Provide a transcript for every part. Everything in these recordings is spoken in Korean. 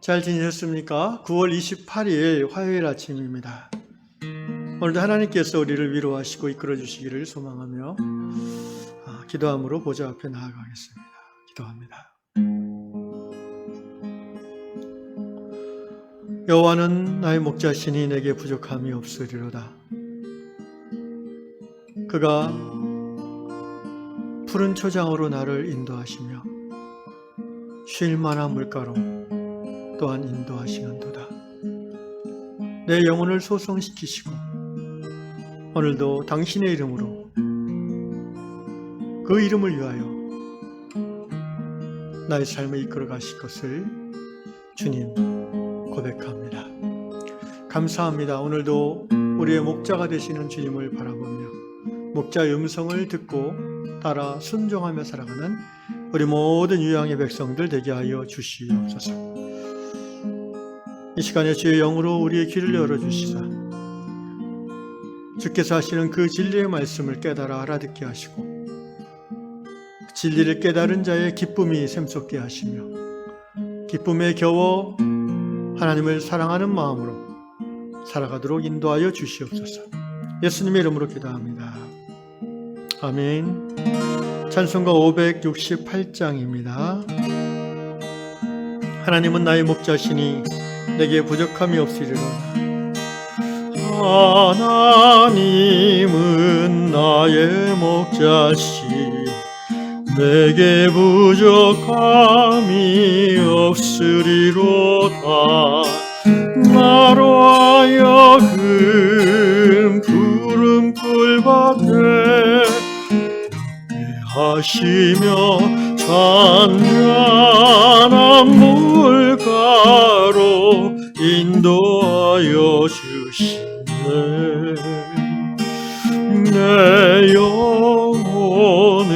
잘 지내셨습니까? 9월 28일 화요일 아침입니다. 오늘도 하나님께서 우리를 위로하시고 이끌어 주시기를 소망하며 기도함으로 보좌 앞에 나아가겠습니다. 기도합니다. 여호와는 나의 목자시니 내게 부족함이 없으리로다. 그가 푸른 초장으로 나를 인도하시며 쉴 만한 물가로 또한 인도하시는도다. 내 영혼을 소성시키시고 오늘도 당신의 이름으로 그 이름을 위하여 나의 삶을 이끌어 가실 것을 주님 고백합니다. 감사합니다. 오늘도 우리의 목자가 되시는 주님을 바라보며 목자의 음성을 듣고 따라 순종하며 살아가는 우리 모든 유양의 백성들 되게 하여 주시옵소서. 이 시간에 주의 영으로 우리의 귀를 열어주시사 주께서 하시는 그 진리의 말씀을 깨달아 알아듣게 하시고 진리를 깨달은 자의 기쁨이 샘솟게 하시며 기쁨에 겨워 하나님을 사랑하는 마음으로 살아가도록 인도하여 주시옵소서. 예수님의 이름으로 기도합니다. 아멘. 찬송가 568장입니다. 하나님은 나의 목자시니 내게 부족함이 없으리로다. 하나님은 나의 목자시 내게 부족함이 없으리로다. 나로 하여금 푸른 꿀밭에 하시며 잔잔한 물가로 인도하여 주시네. 내 영혼을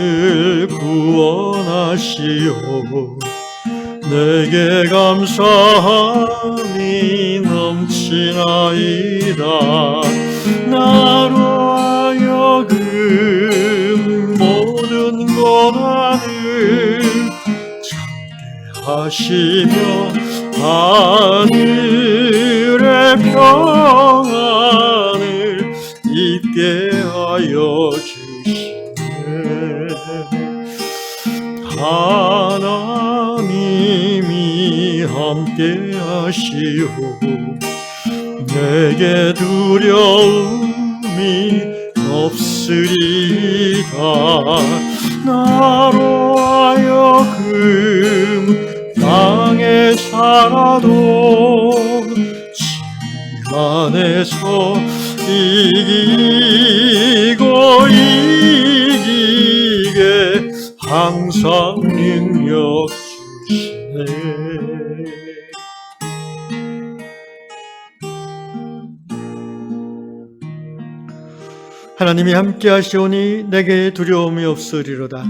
구원하시오 내게 감사함이 넘치나이다. 나로 하여금 모든 고난을 참게 하시며 하늘의 평안을 있게 하여 주시네. 하나님이 함께 하시오 내게 두려움이 없으리다. 나로 하여금 땅에 살아도 지 안에서 이기고 이기게 항상 능력 주시네. 하나님이 함께 하시오니 내게 두려움이 없으리로다.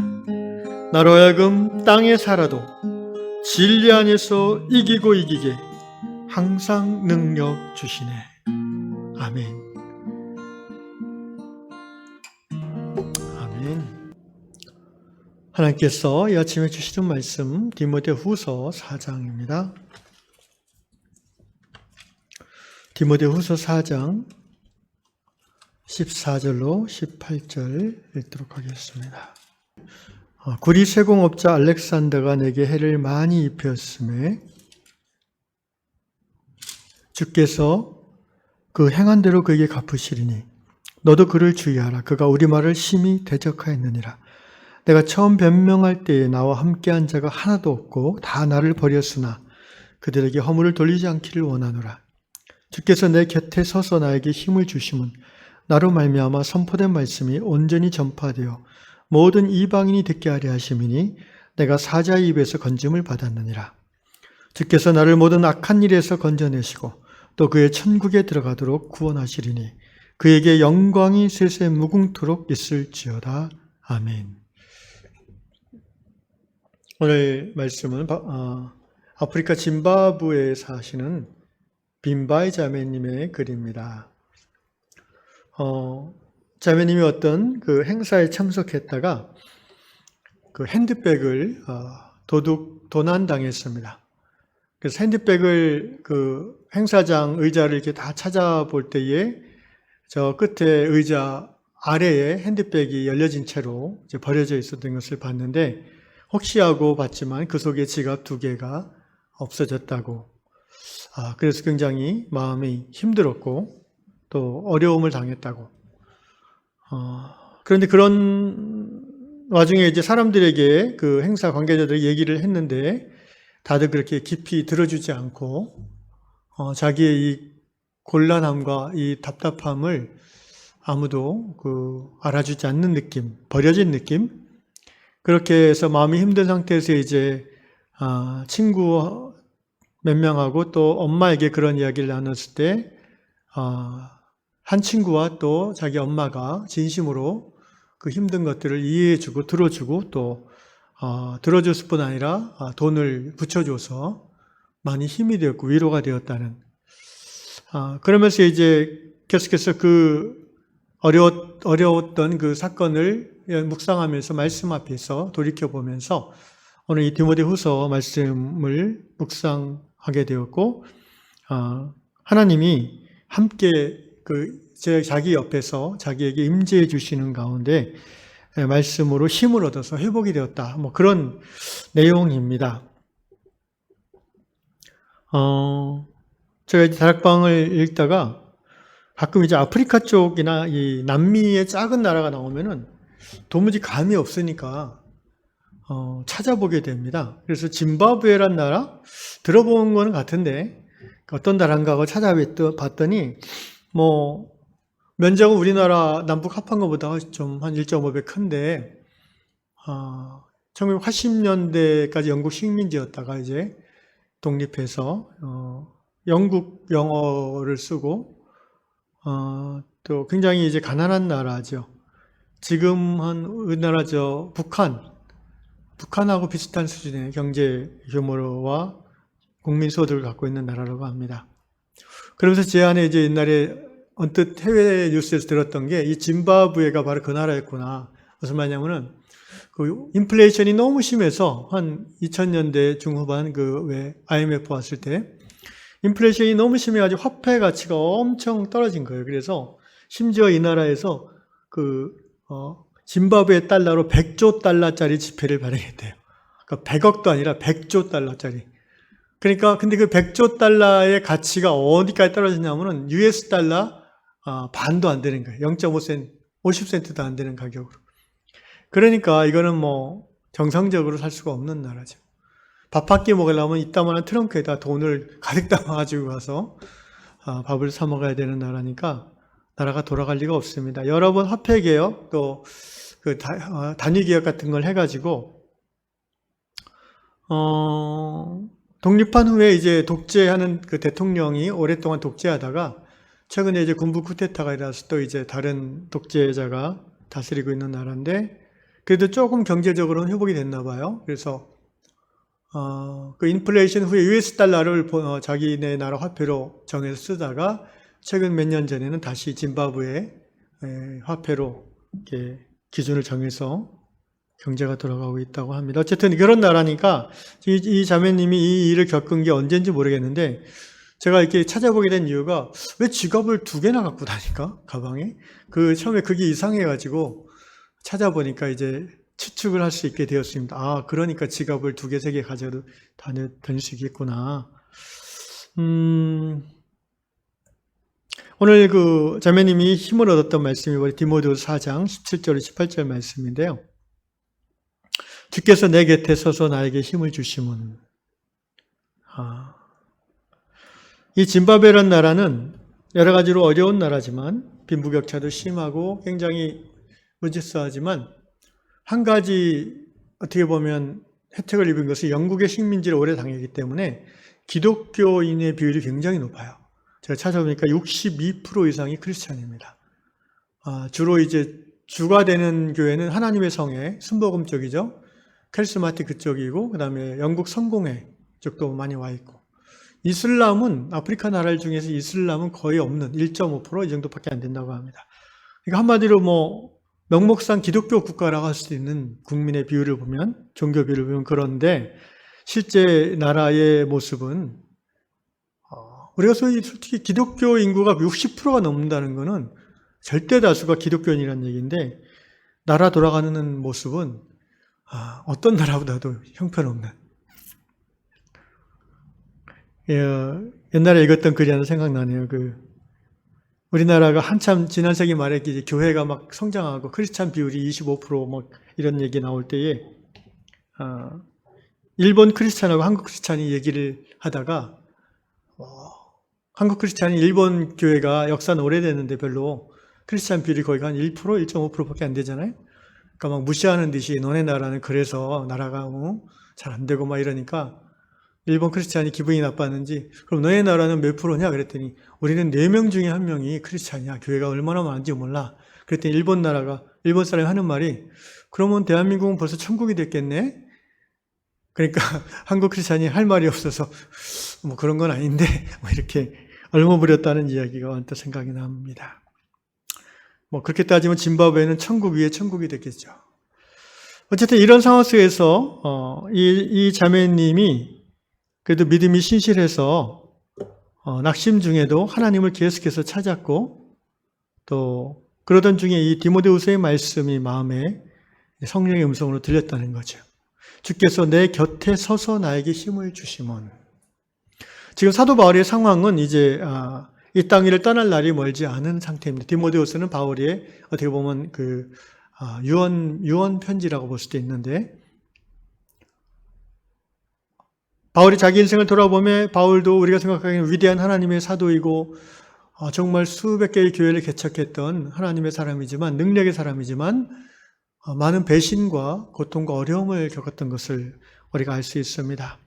나로 하여금 땅에 살아도 진리 안에서 이기고 이기게 항상 능력 주시네. 아멘. 아멘. 하나님께서 이 아침에 주시는 말씀 디모데후서 4장입니다. 디모데후서 4장 14절로 18절 읽도록 하겠습니다. 구리 세공업자 알렉산더가 내게 해를 많이 입혔음에 주께서 그 행한 대로 그에게 갚으시리니 너도 그를 주의하라. 그가 우리 말을 심히 대적하였느니라. 내가 처음 변명할 때에 나와 함께한 자가 하나도 없고 다 나를 버렸으나 그들에게 허물을 돌리지 않기를 원하노라. 주께서 내 곁에 서서 나에게 힘을 주심은 나로 말미암아 선포된 말씀이 온전히 전파되어 모든 이방인이 듣게 하려 하심이니 내가 사자의 입에서 건짐을 받았느니라. 주께서 나를 모든 악한 일에서 건져내시고 또 그의 천국에 들어가도록 구원하시리니 그에게 영광이 세세 무궁토록 있을지어다. 아멘. 오늘 말씀은 아프리카 짐바브웨에 사시는 빈바이 자매님의 글입니다. 자매님이 어떤 그 행사에 참석했다가 그 핸드백을 도난당했습니다. 그래서 핸드백을 그 행사장 의자를 이렇게 다 찾아볼 때에 저 끝에 의자 아래에 핸드백이 열려진 채로 이제 버려져 있었던 것을 봤는데 혹시 하고 봤지만 그 속에 지갑 2개가 없어졌다고. 그래서 굉장히 마음이 힘들었고 또 어려움을 당했다고. 그런데 그런 와중에 이제 사람들에게 그 행사 관계자들이 얘기를 했는데 다들 그렇게 깊이 들어주지 않고 자기의 이 곤란함과 이 답답함을 아무도 알아주지 않는 느낌, 버려진 느낌. 그렇게 해서 마음이 힘든 상태에서 이제 친구 몇 명하고 또 엄마에게 그런 이야기를 나눴을 때 한 친구와 또 자기 엄마가 진심으로 그 힘든 것들을 이해해주고 들어주고 또 들어줬을 뿐 아니라 돈을 붙여줘서 많이 힘이 되었고 위로가 되었다는. 그러면서 이제 계속해서 그 어려웠던 그 사건을 묵상하면서 말씀 앞에서 돌이켜보면서 오늘 이 디모데후서 말씀을 묵상하게 되었고 하나님이 함께 자기 옆에서 자기에게 임재해 주시는 가운데 말씀으로 힘을 얻어서 회복이 되었다. 뭐 그런 내용입니다. 제가 이제 다락방을 읽다가 가끔 이제 아프리카 쪽이나 이 남미의 작은 나라가 나오면은 도무지 감이 없으니까 찾아보게 됩니다. 그래서 짐바브웨란 나라 들어본 거는 같은데 어떤 나라인가 하고 찾아봤더니 뭐 면적은 우리나라 남북 합한 것보다 좀 한 1.5배 큰데 1980년대까지 영국 식민지였다가 이제 독립해서 영국 영어를 쓰고 또 굉장히 이제 가난한 나라죠. 지금 한 우리나라 북한하고 비슷한 수준의 경제 규모와 국민 소득을 갖고 있는 나라라고 합니다. 그러면서 제 안에 이제 옛날에 언뜻 해외 뉴스에서 들었던 게 이 짐바브웨가 바로 그 나라였구나. 무슨 말이냐면은 그 인플레이션이 너무 심해서 한 2000년대 중후반 왜 IMF 왔을 때 인플레이션이 너무 심해가지고 화폐 가치가 엄청 떨어진 거예요. 그래서 심지어 이 나라에서 짐바브웨 달러로 100조 달러짜리 지폐를 발행했대요. 그러니까 100억도 아니라 100조 달러짜리. 그러니까 근데 그 100조 달러의 가치가 어디까지 떨어지냐면은 US 달러 반도 안 되는 거예요. 0.5센트, 50센트도 안 되는 가격으로. 그러니까 이거는 뭐 정상적으로 살 수가 없는 나라죠. 밥 한 끼 먹으려면 이따만한 트렁크에다 돈을 가득 담아가지고 가서 밥을 사 먹어야 되는 나라니까 나라가 돌아갈 리가 없습니다. 여러 번 화폐 개혁 또 단위 개혁 같은 걸 해가지고 독립한 후에 이제 독재하는 그 대통령이 오랫동안 독재하다가 최근에 이제 군부 쿠데타가 일어나서 또 이제 다른 독재자가 다스리고 있는 나라인데 그래도 조금 경제적으로는 회복이 됐나 봐요. 그래서 그 인플레이션 후에 US 달러를 자기네 나라 화폐로 정해서 쓰다가 최근 몇 년 전에는 다시 짐바브웨 화폐로 이렇게 기준을 정해서 경제가 돌아가고 있다고 합니다. 어쨌든 그런 나라니까 이 자매님이 이 일을 겪은 게 언젠지 모르겠는데 제가 이렇게 찾아보게 된 이유가 왜 지갑을 2개나 갖고 다니까? 가방에? 처음에 그게 이상해가지고 찾아보니까 이제 추측을 할 수 있게 되었습니다. 그러니까 지갑을 2개, 3개 가져도 다닐 수 있겠구나. 오늘 그 자매님이 힘을 얻었던 말씀이 우리 디모데후서 4장 17절, 18절 말씀인데요. 주께서 내 곁에 서서 나에게 힘을 주심은 이 짐바브웨라는 나라는 여러 가지로 어려운 나라지만 빈부격차도 심하고 굉장히 무질서하지만 한 가지 어떻게 보면 혜택을 입은 것은 영국의 식민지를 오래 당했기 때문에 기독교인의 비율이 굉장히 높아요. 제가 찾아보니까 62% 이상이 크리스찬입니다. 주로 이제 주가 되는 교회는 하나님의 성회, 순복음 쪽이죠. 카리스마틱 그쪽이고 그 다음에 영국 성공회 쪽도 많이 와 있고 이슬람은 아프리카 나라 중에서 이슬람은 거의 없는 1.5% 이 정도밖에 안 된다고 합니다. 그러니까 한마디로 뭐 명목상 기독교 국가라고 할 수 있는 국민의 비율을 보면 종교 비율을 보면 그런데 실제 나라의 모습은 우리가 솔직히 기독교 인구가 60%가 넘는다는 것은 절대 다수가 기독교인이라는 얘기인데 나라 돌아가는 모습은 어떤 나라보다도 형편없는. 옛날에 읽었던 글이 하나 생각나네요. 우리나라가 한참 지난 세기 말에 이제 교회가 막 성장하고 크리스찬 비율이 25% 뭐 이런 얘기 나올 때에 일본 크리스찬하고 한국 크리스찬이 얘기를 하다가 한국 크리스찬이 일본 교회가 역사는 오래됐는데 별로 크리스찬 비율이 거의 한 1%, 1.5%밖에 안 되잖아요. 그러니까 막 무시하는 듯이 너네 나라는 그래서 나라가 잘 안 되고 막 이러니까 일본 크리스찬이 기분이 나빴는지 그럼 너네 나라는 몇 프로냐 그랬더니 우리는 4명 중에 1명이 크리스찬이야. 교회가 얼마나 많은지 몰라. 그랬더니 일본 사람이 하는 말이 그러면 대한민국은 벌써 천국이 됐겠네. 그러니까 한국 크리스찬이 할 말이 없어서 뭐 그런 건 아닌데 뭐 이렇게 얼머부렸다는 이야기가 언뜻 생각이 납니다. 뭐 그렇게 따지면 짐바브웨는 천국 위에 천국이 됐겠죠. 어쨌든 이런 상황 속에서 이 자매님이 그래도 믿음이 신실해서 낙심 중에도 하나님을 계속해서 찾았고 또 그러던 중에 이 디모데후서의 말씀이 마음에 성령의 음성으로 들렸다는 거죠. 주께서 내 곁에 서서 나에게 힘을 주시면. 지금 사도 바울의 상황은 이제 이 땅 위를 떠날 날이 멀지 않은 상태입니다. 디모데후서는 바울의 어떻게 보면 유언 편지라고 볼 수도 있는데 바울이 자기 인생을 돌아보면 바울도 우리가 생각하기에는 위대한 하나님의 사도이고 정말 수백 개의 교회를 개척했던 하나님의 사람이지만 능력의 사람이지만 많은 배신과 고통과 어려움을 겪었던 것을 우리가 알 수 있습니다.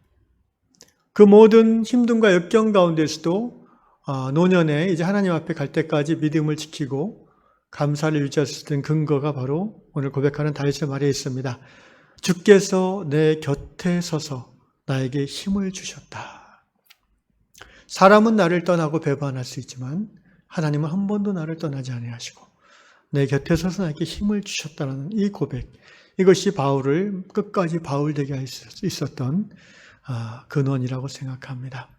그 모든 힘듦과 역경 가운데서도 노년에 이제 하나님 앞에 갈 때까지 믿음을 지키고 감사를 유지할 수 있는 근거가 바로 오늘 고백하는 다윗의 말에 있습니다. 주께서 내 곁에 서서 나에게 힘을 주셨다. 사람은 나를 떠나고 배반할 수 있지만 하나님은 한 번도 나를 떠나지 아니하시고 내 곁에 서서 나에게 힘을 주셨다는 이 고백, 이것이 바울을 끝까지 바울되게 할 수 있었던 근원이라고 생각합니다.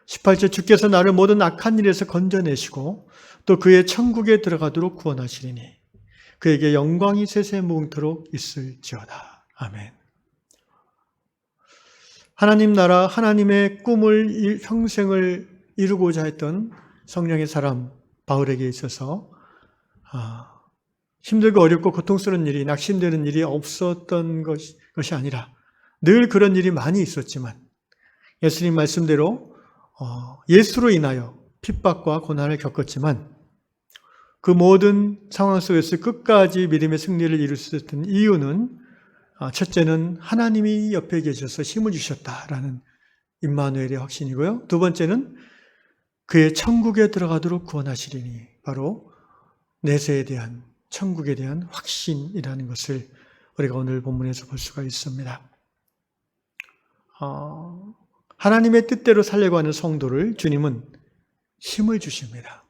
18절 주께서 나를 모든 악한 일에서 건져내시고 또 그의 천국에 들어가도록 구원하시리니 그에게 영광이 세세무궁토록 있을지어다. 아멘. 하나님 나라, 하나님의 꿈을 평생을 이루고자 했던 성령의 사람 바울에게 있어서 힘들고 어렵고 고통스러운 일이, 낙심되는 일이 없었던 것이 아니라 늘 그런 일이 많이 있었지만 예수님 말씀대로 예수로 인하여 핍박과 고난을 겪었지만 그 모든 상황 속에서 끝까지 믿음의 승리를 이룰 수 있었던 이유는 첫째는 하나님이 옆에 계셔서 힘을 주셨다라는 임마누엘의 확신이고요. 두 번째는 그의 천국에 들어가도록 구원하시리니 바로 내세에 대한 천국에 대한 확신이라는 것을 우리가 오늘 본문에서 볼 수가 있습니다. 하나님의 뜻대로 살려고 하는 성도를 주님은 힘을 주십니다.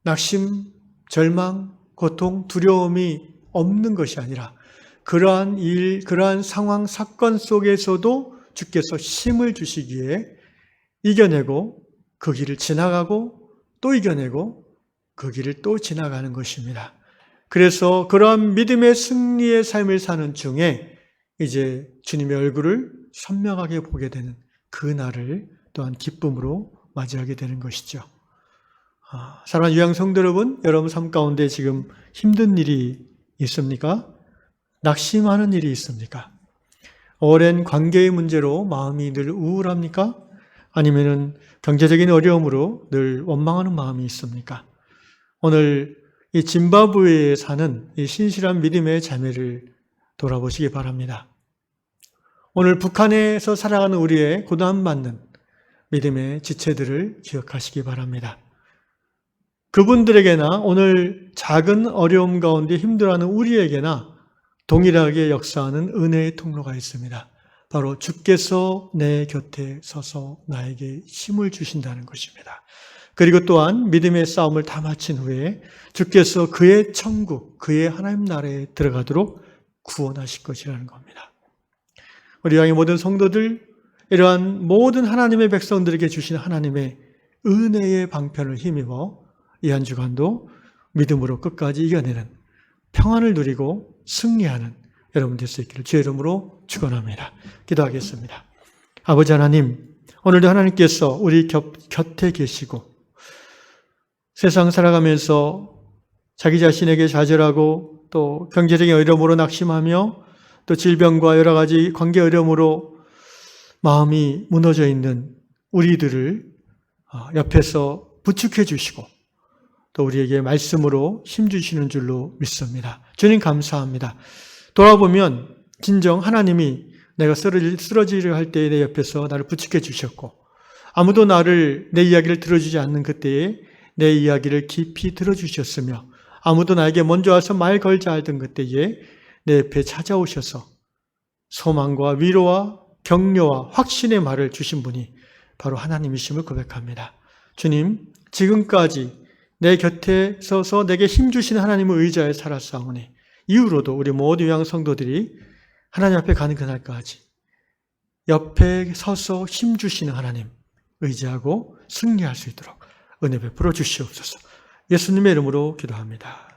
낙심, 절망, 고통, 두려움이 없는 것이 아니라 그러한 일, 그러한 상황, 사건 속에서도 주께서 힘을 주시기에 이겨내고 그 길을 지나가고 또 이겨내고 그 길을 또 지나가는 것입니다. 그래서 그러한 믿음의 승리의 삶을 사는 중에 이제 주님의 얼굴을 선명하게 보게 되는 그 날을 또한 기쁨으로 맞이하게 되는 것이죠. 사랑하는 유양 성도 여러분 삶 가운데 지금 힘든 일이 있습니까? 낙심하는 일이 있습니까? 오랜 관계의 문제로 마음이 늘 우울합니까? 아니면은 경제적인 어려움으로 늘 원망하는 마음이 있습니까? 오늘 이 짐바브웨에 사는 이 신실한 믿음의 자매를 돌아보시기 바랍니다. 오늘 북한에서 살아가는 우리의 고난받는 믿음의 지체들을 기억하시기 바랍니다. 그분들에게나 오늘 작은 어려움 가운데 힘들어하는 우리에게나 동일하게 역사하는 은혜의 통로가 있습니다. 바로 주께서 내 곁에 서서 나에게 힘을 주신다는 것입니다. 그리고 또한 믿음의 싸움을 다 마친 후에 주께서 그의 천국, 그의 하나님 나라에 들어가도록 구원하실 것이라는 겁니다. 우리 양의 모든 성도들, 이러한 모든 하나님의 백성들에게 주신 하나님의 은혜의 방편을 힘입어 이 한 주간도 믿음으로 끝까지 이겨내는 평안을 누리고 승리하는 여러분 될 수 있기를 주의 이름으로 축원합니다. 기도하겠습니다. 아버지 하나님, 오늘도 하나님께서 우리 곁에 계시고 세상 살아가면서 자기 자신에게 좌절하고 또 경제적인 어려움으로 낙심하며 또 질병과 여러 가지 관계 어려움으로 마음이 무너져 있는 우리들을 옆에서 부축해 주시고 또 우리에게 말씀으로 힘주시는 줄로 믿습니다. 주님 감사합니다. 돌아보면 진정 하나님이 내가 쓰러지려 할 때에 내 옆에서 나를 부축해 주셨고 아무도 내 이야기를 들어주지 않는 그때에 내 이야기를 깊이 들어주셨으며 아무도 나에게 먼저 와서 말 걸자 하던 그때에 내 옆에 찾아오셔서 소망과 위로와 격려와 확신의 말을 주신 분이 바로 하나님이심을 고백합니다. 주님, 지금까지 내 곁에 서서 내게 힘주신 하나님을 의지하여 살았사오니 이후로도 우리 모든 양 성도들이 하나님 앞에 가는 그날까지 옆에 서서 힘주시는 하나님 의지하고 승리할 수 있도록 은혜 베풀어 주시옵소서. 예수님의 이름으로 기도합니다.